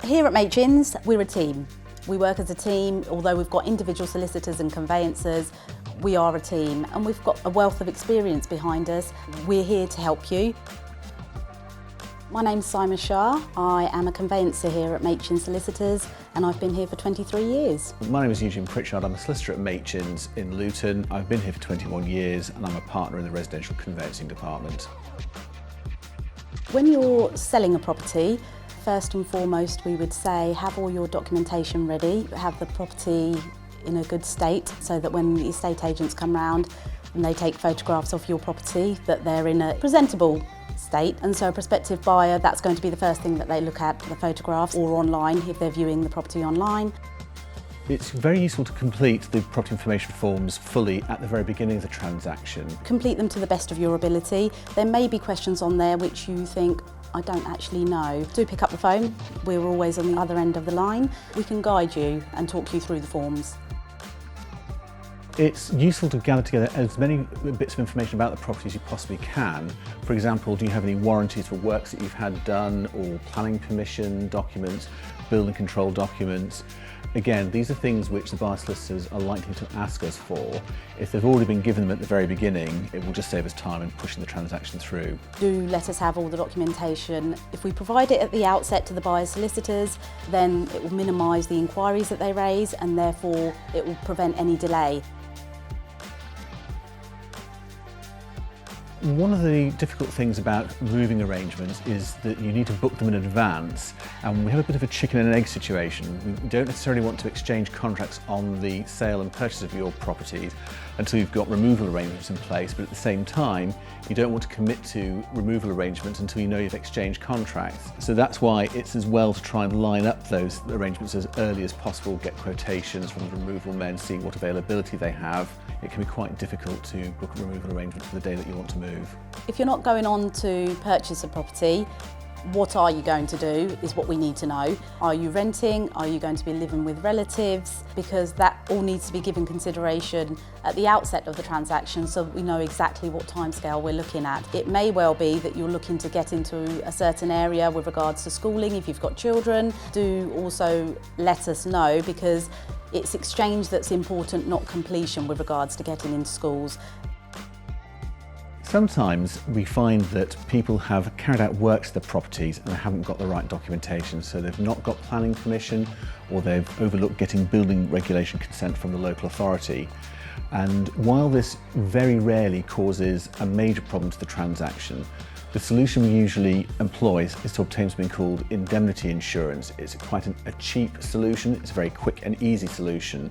Here at Machin's, we're a team. We work as a team, although we've got individual solicitors and conveyancers, we are a team and we've got a wealth of experience behind us. We're here to help you. My name's Simon Shah. I am a conveyancer here at Machin's Solicitors and I've been here for 23 years. My name is Eugene Pritchard. I'm a solicitor at Machin's in Luton. I've been here for 21 years and I'm a partner in the Residential Conveyancing department. When you're selling a property, first and foremost we would say have all your documentation ready, have the property in a good state so that when the estate agents come round and they take photographs of your property that they're in a presentable state, and so a prospective buyer, that's going to be the first thing that they look at, the photographs, or online if they're viewing the property online. It's very useful to complete the property information forms fully at the very beginning of the transaction. Complete them to the best of your ability. There may be questions on there which you think, I don't actually know. Do pick up the phone. We're always on the other end of the line. We can guide you and talk you through the forms. It's useful to gather together as many bits of information about the property as you possibly can. For example, do you have any warranties for works that you've had done, or planning permission documents, building control documents? Again, these are things which the buyer solicitors are likely to ask us for. If they've already been given them at the very beginning, it will just save us time in pushing the transaction through. Do let us have all the documentation. If we provide it at the outset to the buyer's solicitors, then it will minimise the inquiries that they raise and therefore it will prevent any delay. One of the difficult things about moving arrangements is that you need to book them in advance, and we have a bit of a chicken and egg situation. We don't necessarily want to exchange contracts on the sale and purchase of your properties until you've got removal arrangements in place, but at the same time you don't want to commit to removal arrangements until you know you've exchanged contracts. So that's why it's as well to try and line up those arrangements as early as possible, get quotations from the removal men, see what availability they have. It can be quite difficult to book a removal arrangement for the day that you want to move. If you're not going on to purchase a property, what are you going to do is what we need to know. Are you renting? Are you going to be living with relatives? Because that all needs to be given consideration at the outset of the transaction so that we know exactly what timescale we're looking at. It may well be that you're looking to get into a certain area with regards to schooling if you've got children. Do also let us know, because it's exchange that's important, not completion with regards to getting into schools. Sometimes we find that people have carried out works to the properties and they haven't got the right documentation, so they've not got planning permission or they've overlooked getting building regulation consent from the local authority. And while this very rarely causes a major problem to the transaction, the solution we usually employ is to obtain something called indemnity insurance. It's quite a cheap solution, it's a very quick and easy solution.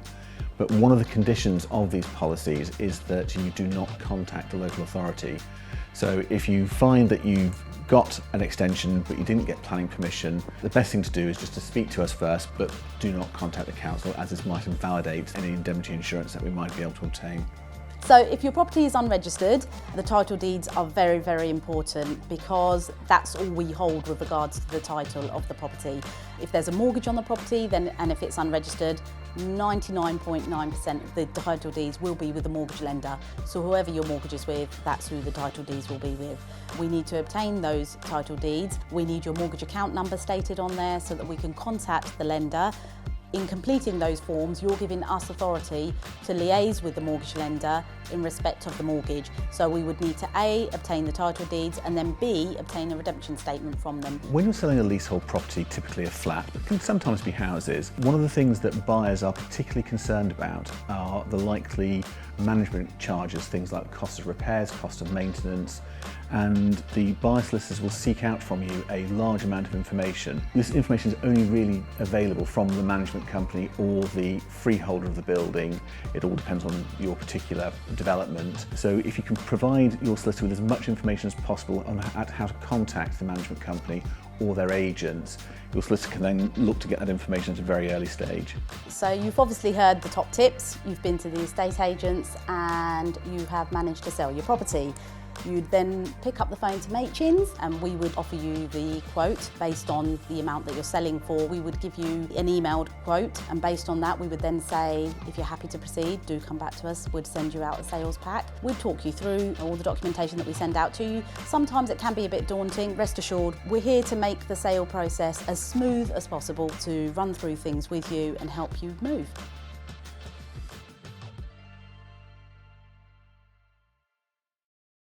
But one of the conditions of these policies is that you do not contact the local authority. So if you find that you've got an extension but you didn't get planning permission, the best thing to do is just to speak to us first, but do not contact the council, as this might invalidate any indemnity insurance that we might be able to obtain. So if your property is unregistered, the title deeds are very, very important, because that's all we hold with regards to the title of the property. If there's a mortgage on the property, and if it's unregistered, 99.9% of the title deeds will be with the mortgage lender. So whoever your mortgage is with, that's who the title deeds will be with. We need to obtain those title deeds. We need your mortgage account number stated on there so that we can contact the lender. In completing those forms, you're giving us authority to liaise with the mortgage lender in respect of the mortgage. So we would need to A, obtain the title deeds, and then B, obtain a redemption statement from them. When you're selling a leasehold property, typically a flat, but can sometimes be houses, one of the things that buyers are particularly concerned about are the likely management charges, things like cost of repairs, cost of maintenance, and the buyer solicitors will seek out from you a large amount of information. This information is only really available from the management company or the freeholder of the building. It all depends on your particular development. So if you can provide your solicitor with as much information as possible on how to contact the management company or their agents, your solicitor can then look to get that information at a very early stage. So you've obviously heard the top tips, you've been to the estate agents and you have managed to sell your property. You'd then pick up the phone to Machin's and we would offer you the quote based on the amount that you're selling for. We would give you an emailed quote, and based on that we would then say, if you're happy to proceed, do come back to us. We'd send you out a sales pack. We'd talk you through all the documentation that we send out to you. Sometimes it can be a bit daunting. Rest assured, we're here to make the sale process as smooth as possible, to run through things with you and help you move.